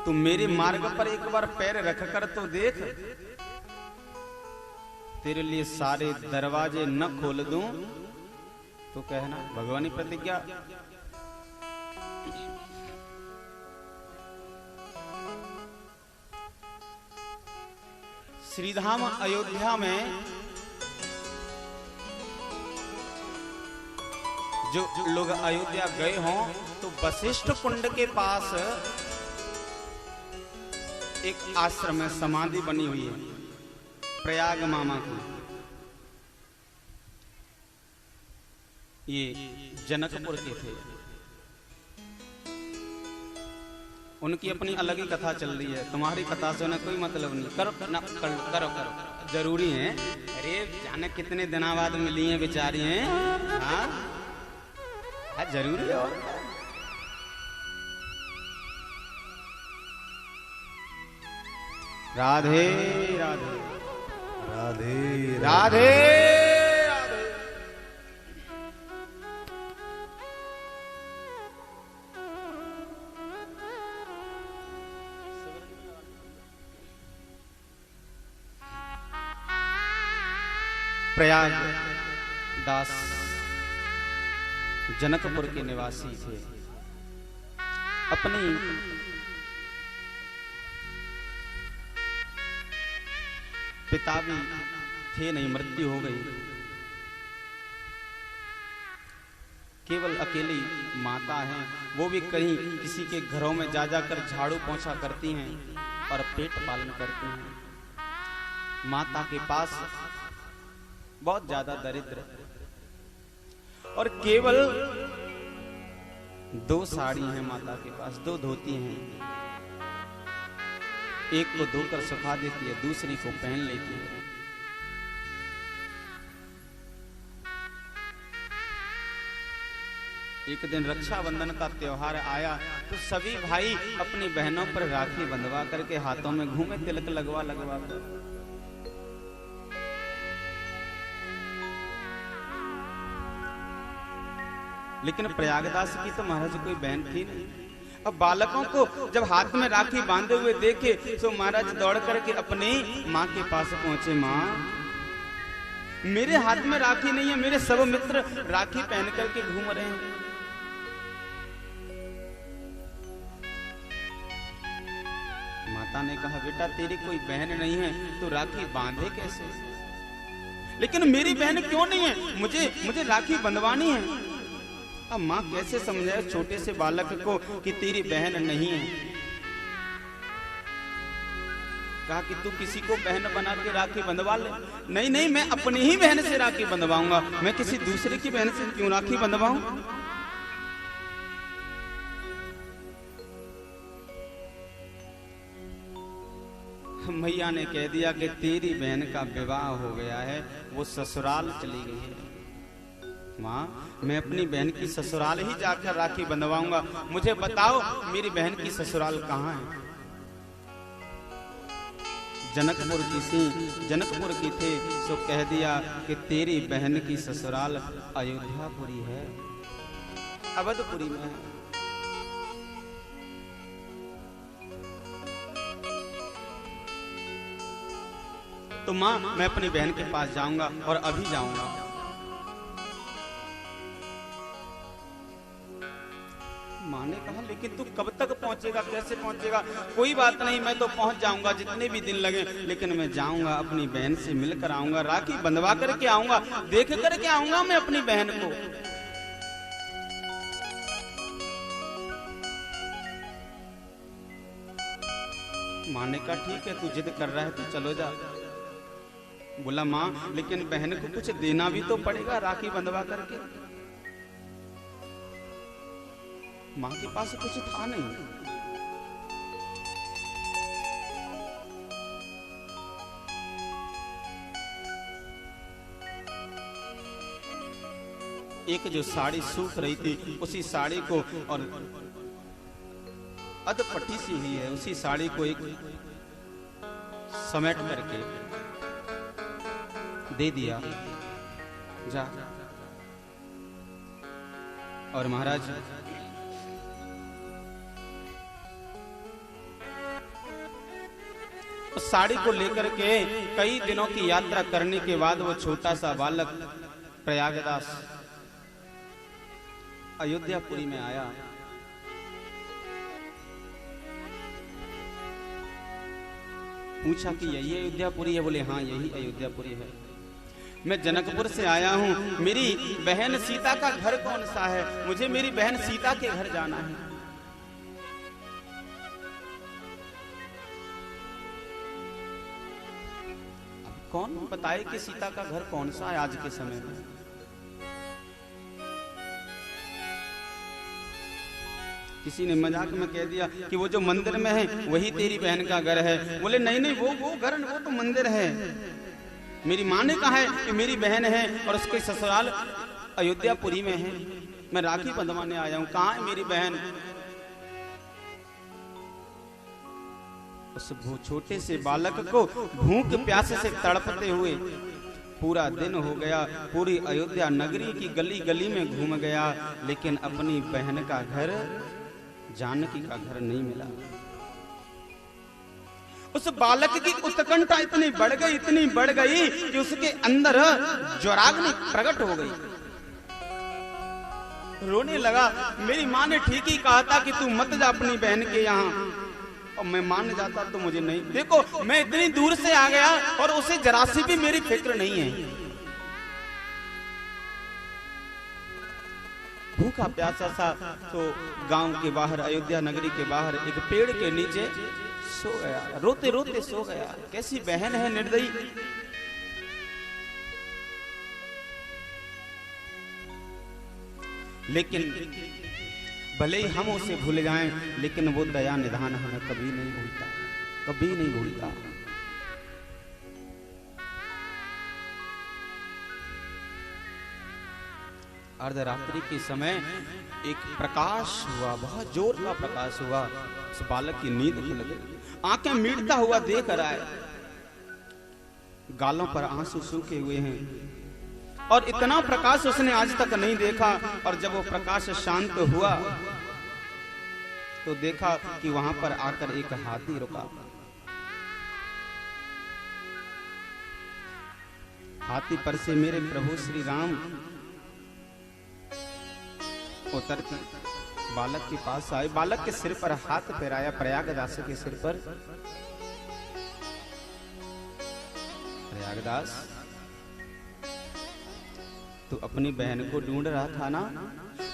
तू मेरे मार्ग पर एक बार पैर रख कर तो देख, तेरे लिए सारे दरवाजे न खोल दूं तो कहना। भगवानी प्रतिज्ञा। श्रीधाम अयोध्या में जो लोग अयोध्या गए हों तो वशिष्ठ कुंड के पास एक आश्रम में समाधि बनी हुई है प्रयाग मामा की। ये जनकपुर के थे, उनकी अपनी अलग ही कथा चल रही है। तुम्हारी कथा से उन्हें कोई मतलब नहीं। करो ना, करो करो जरूरी है। अरे जाने कितने दिनों बाद मिली हैं बेचारी हैं। हाँ जरूरी है। और राधे राधे राधे राधे राधे। प्रयाग दास जनकपुर के निवासी थे। अपनी पिता भी थे नहीं, मृत्यु हो गई। केवल अकेली माता हैं, वो भी कहीं किसी के घरों में जा जाकर झाड़ू पोंछा करती हैं और पेट पालन करती हैं। माता के पास बहुत ज्यादा दरिद्र और केवल 2 साड़ी हैं माता के पास, 2 धोती हैं। एक को धोकर सुखा देती है, दूसरी को पहन लेती है। एक दिन रक्षाबंधन का त्योहार आया तो सभी भाई अपनी बहनों पर राखी बंधवा करके हाथों में घूमे, तिलक लगवा कर। लेकिन प्रयागदास की तो महाराज कोई बहन थी नहीं। अब बालकों को जब हाथ में राखी बांधे हुए देखे तो महाराज दौड़ करके अपनी माँ के पास पहुंचे। माँ, मेरे हाथ में राखी नहीं है, मेरे सब मित्र राखी पहन करके घूम रहे हैं। माता ने कहा, बेटा तेरी कोई बहन नहीं है तो राखी बांधे कैसे? लेकिन मेरी बहन क्यों नहीं है? मुझे राखी बंधवानी है। अब माँ कैसे समझाए छोटे से बालक को कि तेरी बहन नहीं है? कहा कि तू किसी को बहन बना के राखी बंधवा ले। नहीं नहीं, मैं अपनी ही बहन से राखी बंधवाऊंगा, मैं किसी दूसरे की बहन से क्यों राखी बंधवाऊं? मैया ने कह दिया कि तेरी बहन का विवाह हो गया है, वो ससुराल चली गई है। माँ, मैं अपनी बहन की ससुराल ही जाकर राखी बंधवाऊंगा। मुझे बताओ मेरी बहन की ससुराल कहाँ है? जनकपुर की थे सो कह दिया कि तेरी बहन की ससुराल अयोध्यापुरी है, अवधपुरी में है। तो माँ, मैं अपनी बहन के पास जाऊंगा और अभी जाऊंगा। माँ ने कहा, लेकिन तू कब तक पहुंचेगा, कैसे पहुंचेगा? कोई बात नहीं, मैं तो पहुंच जाऊंगा, जितने भी दिन लगे, लेकिन मैं जाऊंगा, अपनी बहन से मिलकर आऊंगा, राखी बंधवा करके आऊंगा, देख करके आऊंगा मैं अपनी बहन को। माँ ने कहा, ठीक है, तू जिद कर रहा है तो चलो जा। बोला, माँ लेकिन बहन को कुछ देना भी तो पड़ेगा राखी बंधवा करके। माँ के पास कुछ था नहीं। एक जो साड़ी सूख रही थी उसी साड़ी को, और अधपट्टी सी ही है, उसी साड़ी को एक समेट करके दे दिया, जा। और महाराज उस साड़ी को लेकर के कई दिनों की यात्रा करने के बाद वो छोटा सा बालक प्रयागदास अयोध्यापुरी में आया। पूछा कि यही अयोध्यापुरी है? बोले हाँ यही अयोध्यापुरी है। मैं जनकपुर से आया हूँ, मेरी बहन सीता का घर कौन सा है? मुझे मेरी बहन सीता के घर जाना है। अब कौन बताए कि सीता का घर कौन सा है आज के समय में? किसी ने मजाक में कह दिया कि वो जो मंदिर में है वही तेरी बहन का घर है। बोले नहीं नहीं, वो घर, वो तो मंदिर है। मेरी माँ ने कहा है कि मेरी बहन है और उसके ससुराल अयोध्यापुरी में है। मैं राखी बंधवाने आया हूँ, कहाँ है मेरी बहन? उस छोटे से बालक को भूख प्यास से तड़पते हुए पूरा दिन हो गया, पूरी अयोध्या नगरी की गली गली में घूम गया, लेकिन अपनी बहन का घर, जानकी का घर नहीं मिला। उस बालक की उत्कंठा इतनी बढ़ गई कि उसके अंदर ज्वराग्नि प्रकट हो गई। रोने लगा। मेरी माँ ने ठीक ही कहा था कि तू मत जा अपनी बहन के यहाँ, और मैं मान जाता तो मुझे नहीं। देखो मैं इतनी दूर से आ गया और उसे जरा सी भी मेरी फिक्र नहीं है। भूखा प्यासा सा तो गांव के बाहर, अयोध्या नगरी के बाहर एक पेड़ के नीचे सो गया, रोते रोते सो गया। कैसी बहन है निर्दयी। लेकिन भले ही हम उसे भूल जाएं, लेकिन वो दया निधान हमें कभी नहीं भूलता, कभी नहीं भूलता। अर्धरात्रि के समय एक प्रकाश हुआ, बहुत जोर का प्रकाश हुआ। उस बालक की नींद खुल गई, आंखें मीटता हुआ देख रहा है, गालों पर आंसू सूखे हुए हैं, और इतना प्रकाश उसने आज तक नहीं देखा। और जब वो प्रकाश शांत हुआ तो देखा कि वहां पर आकर एक हाथी रुका। हाथी पर से मेरे प्रभु श्री राम उतर के बालक के पास आए, बालक के सिर पर हाथ फेराया, प्रयागदास के सिर पर। प्रयागदास, तू अपनी बहन को ढूंढ रहा था ना?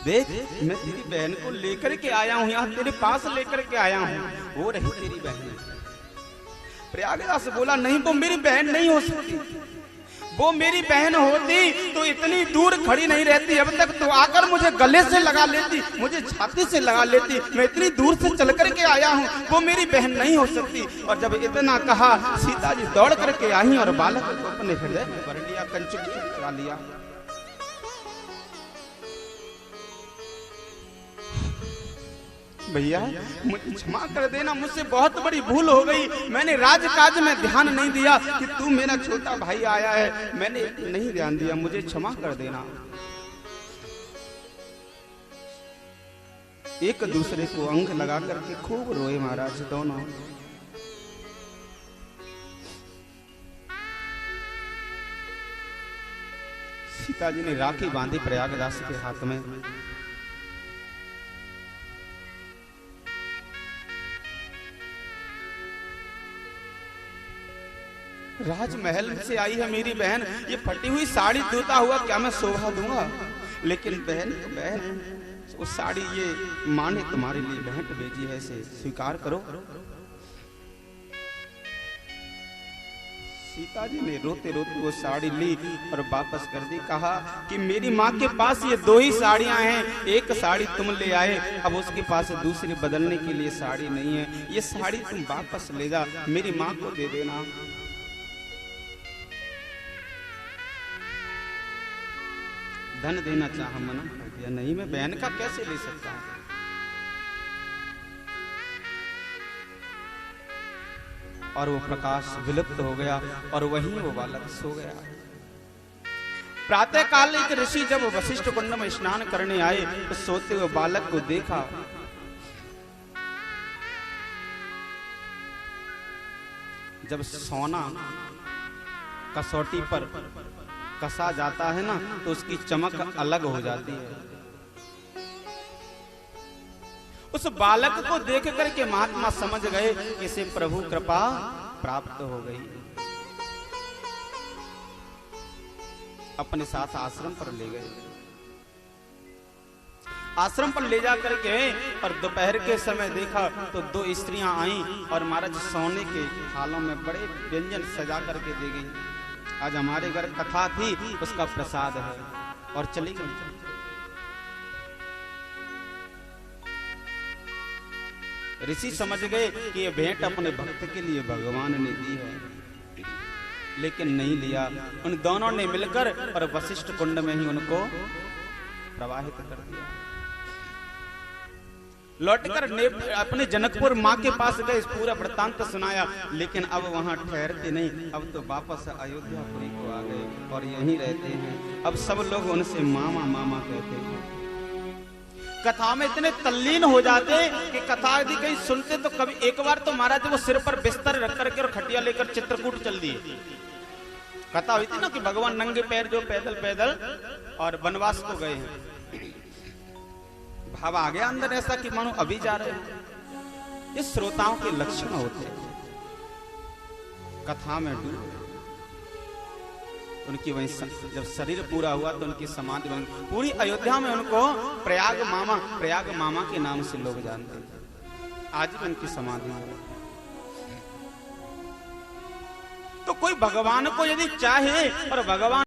देख मैं तेरी बहन को लेकर के आया हूं, यहाँ तेरे पास लेकर के आया हूं, वो रही तेरी बहन। प्रयागदास बोला नहीं, वो मेरी बहन नहीं हो सकती। वो मेरी बहन होती तो इतनी दूर खड़ी नहीं रहती अब तक, तो आकर मुझे गले से लगा लेती, मुझे छाती से लगा लेती। मैं इतनी दूर से चल करके आया हूँ, वो मेरी बहन नहीं हो सकती। और जब इतना कहा, सीता जी दौड़ करके आई और बालक को अपने हृदय में भर लिया, कंचुकी चुरा लिया। भैया मुझे क्षमा कर देना, मुझसे बहुत बड़ी भूल हो गई। मैंने राजकाज में ध्यान नहीं दिया कि तू मेरा छोटा भाई आया है, मैंने नहीं ध्यान दिया, मुझे क्षमा कर देना। एक दूसरे को अंग लगा करके खूब रोए महाराज दोनों। सीता जी ने राखी बांधी प्रयागदास के हाथ में। राजमहल से आई है मेरी बहन, ये फटी हुई साड़ी धोता हुआ क्या मैं शोभा दूंगा? लेकिन बहन तो बहन, उस साड़ी ये माँ ने तुम्हारे लिए भेंट भेजी है, इसे स्वीकार करो। सीता जी ने रोते रोते वो साड़ी ली और वापस कर दी। कहा कि मेरी माँ के पास ये दो ही साड़ियां हैं, एक साड़ी तुम ले आए, अब उसके पास दूसरी बदलने के लिए साड़ी नहीं है, ये साड़ी तुम वापस ले जा, मेरी माँ को दे देना। धन देना चाहा, मना कर दिया। नहीं, मैं बहन का कैसे ले सकता हूं? और वो प्रकाश विलुप्त हो गया और वहीं वो बालक सो गया। प्रातः काल एक ऋषि जब वशिष्ठ कुंड में स्नान करने आए तो सोते हुए बालक को देखा। जब सोना कसौटी पर कसा जाता है ना तो उसकी चमक अलग हो जाती है। उस बालक को देख करके महात्मा समझ गए कि इसे प्रभु कृपा प्राप्त हो गई। अपने साथ आश्रम पर ले गए। आश्रम पर ले जा करके और दोपहर के समय देखा तो दो स्त्रियां आईं और महाराज सोने के थालों में बड़े व्यंजन सजा करके दे गई। आज हमारे घर कथा थी, उसका प्रसाद है, और चली गई। ऋषि समझ गए कि ये भेंट अपने भक्त के लिए भगवान ने दी है, लेकिन नहीं लिया। उन दोनों ने मिलकर और वशिष्ठ कुंड में ही उनको प्रवाहित कर दिया। लौटकर अपने जनकपुर माँ के पास गए, पूरा वृत्तांत सुनाया, लेकिन अब वहां ठहरते नहीं, अब तो वापस अयोध्यापुरी को आ गए और यहीं रहते हैं। अब सब लोग उनसे मामा मामा कहते हैं। कथा में इतने तल्लीन हो जाते कि कथा यदि कहीं सुनते तो कभी एक बार तो महाराज वो सिर पर बिस्तर रख करके और खटिया लेकर चित्रकूट चल दिए। कथा हुई थी ना कि भगवान नंगे पैर जो पैदल पैदल और वनवास को गए हैं। भाव आ गया अंदर ऐसा कि मानो अभी जा रहे हैं। ये श्रोताओं के लक्षण होते हैं। कथा में डूब उनकी वहीं जब शरीर पूरा हुआ तो उनकी समाधि बन। पूरी अयोध्या में उनको प्रयाग मामा के नाम से लोग जानते हैं। आज भी उनकी समाधि है। तो कोई भगवान को यदि चाहे और भगवान